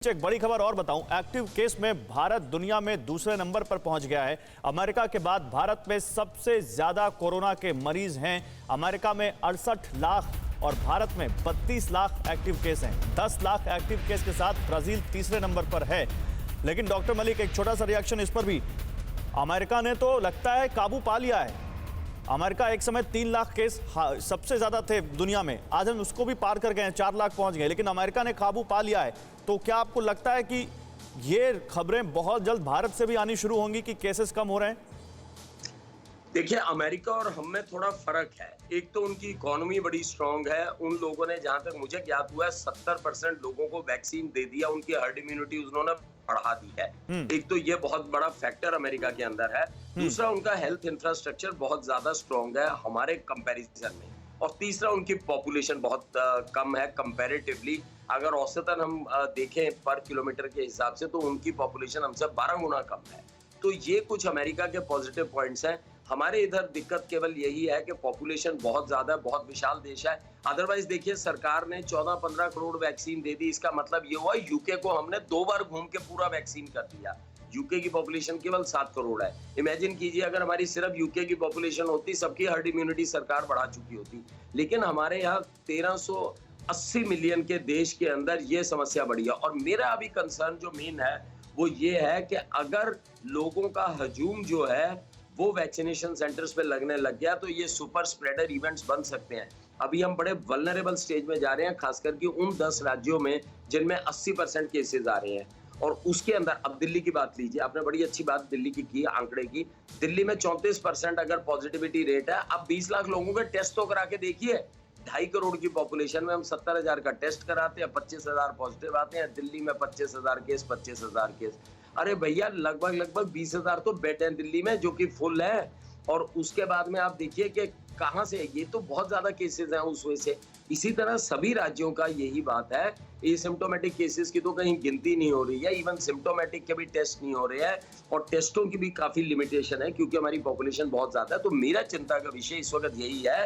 एक बड़ी खबर और बताऊं, एक्टिव केस में भारत दुनिया में दूसरे नंबर पर पहुंच गया है। अमेरिका के बाद भारत में सबसे ज्यादा कोरोना के मरीज हैं। अमेरिका में 68 लाख और भारत में 32 लाख एक्टिव केस हैं। 10 लाख एक्टिव केस के साथ ब्राजील तीसरे नंबर पर है। लेकिन डॉक्टर मलिक, एक छोटा सा रिएक्शन इस पर भी। अमेरिका ने तो लगता है काबू पा लिया है। अमेरिका एक समय 3 लाख केस सबसे ज्यादा थे दुनिया में, आज हम उसको भी पार कर गए हैं, 4 लाख पहुंच गए, लेकिन अमेरिका ने काबू पा लिया है। तो क्या आपको लगता है कि ये खबरें बहुत जल्द भारत से भी आनी शुरू होंगी कि केसेस कम हो रहे हैं? देखिए, अमेरिका और हम में थोड़ा फर्क है। एक तो उनकी इकोनॉमी बड़ी स्ट्रांग है। उन लोगों ने, जहां तक मुझे ज्ञात हुआ है, 70% लोगों को वैक्सीन दे दिया, उनकी हर्ड इम्यूनिटी उन्होंने बढ़ा दी है। एक तो ये बहुत बड़ा फैक्टर अमेरिका के अंदर है। दूसरा, उनका हेल्थ इंफ्रास्ट्रक्चर बहुत ज्यादा स्ट्रांग है हमारे कंपैरिजन में। और तीसरा, उनकी पॉपुलेशन बहुत कम है कंपैरेटिवली। अगर औसतन हम देखें पर किलोमीटर के हिसाब से, तो उनकी पॉपुलेशन हमसे 12 गुना कम है। तो ये कुछ अमेरिका के पॉजिटिव पॉइंट्स हैं। हमारे इधर दिक्कत केवल यही है कि पॉपुलेशन बहुत ज्यादा है, बहुत विशाल देश है। अदरवाइज देखिए, सरकार ने 14-15 करोड़ वैक्सीन दे दी। इसका मतलब ये हुआ यूके को हमने 2 बार घूम के पूरा वैक्सीन कर दिया। यूके की पॉपुलेशन केवल 7 करोड़ है। इमेजिन कीजिए, अगर हमारी सिर्फ यूके की पॉपुलेशन होती, सबकी हर्ड इम्यूनिटी सरकार बढ़ा चुकी होती। लेकिन हमारे यहाँ 1380 मिलियन के देश के अंदर ये समस्या बढ़ी है। और मेरा अभी कंसर्न जो मेन है वो ये है कि अगर लोगों का हजूम जो है वो वैक्सीनेशन सेंटर्स पे लगने लग गया, तो ये सुपर स्प्रेडर इवेंट्स बन सकते हैं। अभी हम बड़े वल्नरेबल स्टेज में जा रहे हैं, खासकर कि उन 10 राज्यों में जिनमें 80% केसेस आ रहे हैं। और उसके अंदर अब दिल्ली की बात लीजिए, आपने बड़ी अच्छी बात दिल्ली की आंकड़े की। दिल्ली में 34% अगर पॉजिटिविटी रेट है। अब 20 लाख लोगों के टेस्ट तो करा के देखिए। 2.5 करोड़ की पॉपुलेशन में हम 70,000 का टेस्ट कराते हैं, 25,000 पॉजिटिव आते हैं। दिल्ली में 25,000 केस, 25,000 केस। अरे भैया, लगभग 20,000 तो बेड है दिल्ली में, जो कि फुल है। और उसके बाद में आप देखिए कि कहां से, ये तो बहुत ज्यादा केसेस हैं उस वजह से। इसी तरह सभी राज्यों का यही बात है। एसिम्प्टोमेटिक केसेस की तो कहीं गिनती नहीं हो रही है, इवन सिम्प्टोमेटिक के भी टेस्ट नहीं हो रहे हैं। और टेस्टों की भी काफी लिमिटेशन है, क्योंकि हमारी पॉपुलेशन बहुत ज्यादा है। तो मेरा चिंता का विषय इस वक्त यही है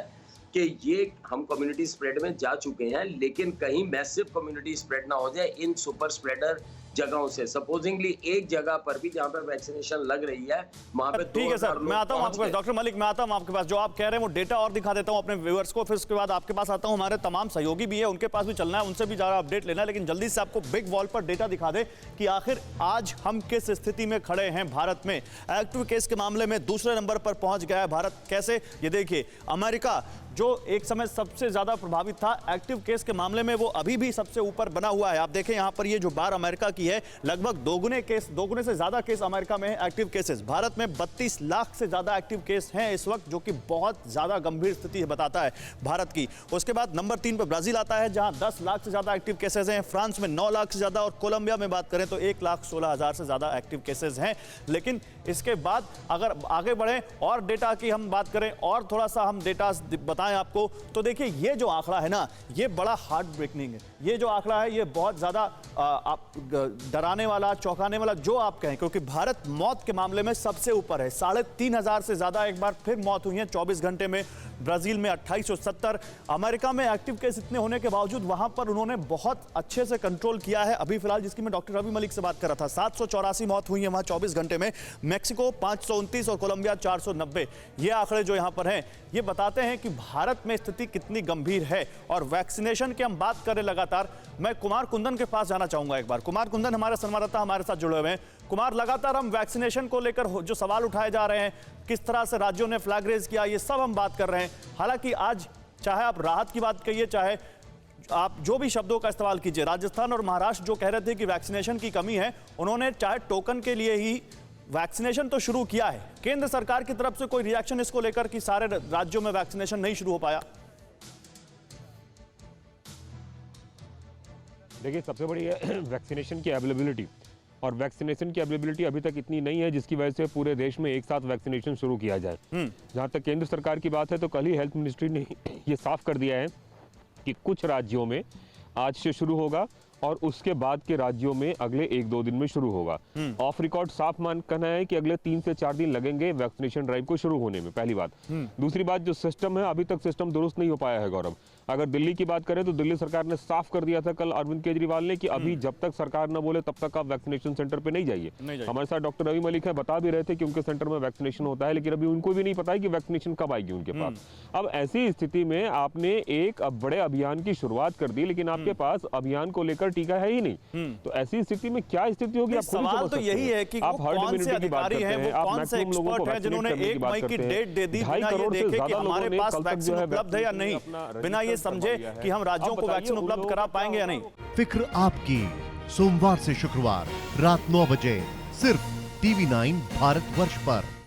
कि ये हम कम्युनिटी स्प्रेड में जा चुके हैं, लेकिन कहीं मैसिव कम्युनिटी स्प्रेड ना हो जाए इन सुपर स्प्रेडर जगहों से। सपोजिंगली एक जगह पर भी जहां पर वैक्सीनेशन लग रही है, वहां पे ठीक है सर, मैं आता हूं आपके पास। डॉक्टर मलिक, मैं आता हूं आपके पास। जो आप कह रहे हैं वो डेटा और दिखा देता हूं अपने व्यूअर्स को, फिर उसके बाद आपके पास आता हूं। हमारे तमाम सहयोगी भी है, उनके पास भी चलना है, उनसे भी ज़्यादा अपडेट लेना है। लेकिन जल्दी से आपको बिग वॉल पर डेटा दिखा दे कि आखिर आज हम किस स्थिति में खड़े हैं। भारत में एक्टिव केस के मामले में दूसरे नंबर पर पहुंच गया है भारत। कैसे, ये देखिए, अमेरिका जो एक समय सबसे ज्यादा प्रभावित था एक्टिव केस के मामले में, वो अभी भी सबसे ऊपर बना हुआ है। आप देखें यहां पर, ये जो बार अमेरिका की है, लगभग दोगुने से ज्यादा केस अमेरिका में है एक्टिव केसेस। भारत में 32 लाख से ज्यादा एक्टिव केस हैं इस वक्त, जो कि बहुत ज्यादा गंभीर स्थिति बताता है भारत की। उसके बाद नंबर 3 पर ब्राजील आता है, जहां 10 लाख से ज्यादा एक्टिव केसेस हैं। फ्रांस में 9 लाख से ज्यादा, और कोलंबिया में बात करें तो 1,16,000 से ज्यादा एक्टिव केसेस हैं। लेकिन इसके बाद अगर आगे बढ़े और डेटा की हम बात करें, और थोड़ा सा हम डेटा बताएं आपको, तो देखिए ये जो आंकड़ा है ना, ये बड़ा हार्ट ब्रेकिंग है। ये जो आंकड़ा है ये बहुत ज्यादा डराने वाला, चौंकाने वाला जो आप कहें, क्योंकि भारत मौत के मामले में सबसे ऊपर है। 3,500 से ज्यादा एक बार फिर मौत हुई है 24 घंटे में। ब्राजील में 2870। अमेरिका में एक्टिव केस इतने होने के बावजूद वहां पर उन्होंने बहुत अच्छे से कंट्रोल किया है। अभी फिलहाल जिसकी मैं डॉक्टर रवि मलिक से बात कर रहा था, 784 मौत हुई है वहां 24 घंटे में। मैक्सिको 529 और कोलंबिया 490। ये आंकड़े जो यहां पर हैं, ये बताते हैं कि भारत में स्थिति कितनी गंभीर है। और वैक्सीनेशन की हम बात करें लगातार, मैं कुमार कुंदन के पास जाना चाहूंगा एक बार। कुमार कुंदन हमारे संवाददाता हमारे साथ जुड़े हुए हैं। कुमार, लगातार हम वैक्सीनेशन को लेकर जो सवाल उठाए जा रहे हैं, किस तरह से राज्यों ने फ्लैग रेज किया, ये सब हम बात कर रहे हैं। हालांकि आज चाहे आप राहत की बात कहिए, चाहे आप जो भी शब्दों का इस्तेमाल कीजिए, राजस्थान और महाराष्ट्र जो कह रहे थे कि वैक्सीनेशन की कमी है, उन्होंने चाहे टोकन के लिए ही वैक्सीनेशन तो शुरू किया है। केंद्र सरकार की तरफ से कोई रिएक्शन इसको लेकर कि सारे राज्यों में वैक्सीनेशन नहीं शुरू हो पाया? देखिए, सबसे बड़ी है वैक्सीनेशन की अवेलेबिलिटी। और वैक्सीनेशन की अवेलेबिलिटी अभी तक इतनी नहीं है जिसकी वजह से पूरे देश में एक साथ वैक्सीनेशन शुरू किया जाए। जहां तक केंद्र सरकार की बात है, तो कल ही हेल्थ मिनिस्ट्री ने ये साफ कर दिया है कि कुछ राज्यों में आज से शुरू होगा और उसके बाद के राज्यों में अगले 1-2 दिन में शुरू होगा। ऑफ रिकॉर्ड साफ कहना है कि अगले 3 से 4 दिन लगेंगे वैक्सीनेशन ड्राइव को शुरू होने में, पहली बात। दूसरी बात, जो सिस्टम है, अभी तक सिस्टम दुरुस्त नहीं हो पाया है गौरव। अगर दिल्ली की बात करें तो दिल्ली सरकार ने साफ कर दिया था कल अरविंद केजरीवाल ने कि अभी जब तक सरकार न बोले तब तक आप वैक्सीनेशन सेंटर पे नहीं जाइए। हमारे साथ डॉक्टर रवि मलिक है, बता भी रहे थे कि उनके सेंटर में वैक्सीनेशन होता है, लेकिन अभी उनको भी नहीं पता है कि वैक्सीनेशन कब आएगी उनके पास। अब ऐसी स्थिति में आपने एक बड़े अभियान की शुरुआत कर दी, लेकिन आपके पास अभियान को लेकर टीका है ही नहीं। तो ऐसी स्थिति में क्या स्थिति होगी? आप सवाल तो यही है कि आप हर्ड इम्यूनिटी की बात करते हैं, आप कौन से एक्सपर्ट है जिन्होंने 1 मई की डेट दे दी बिना ये देखे कि हमारे पास वैक्सीन उपलब्ध है या नहीं, बिना ये समझे कि हम राज्यों को वैक्सीन उपलब्ध करा पाएंगे या नहीं। फिक्र आपकी, सोमवार से शुक्रवार रात 9 बजे सिर्फ TV9 भारतवर्ष पर।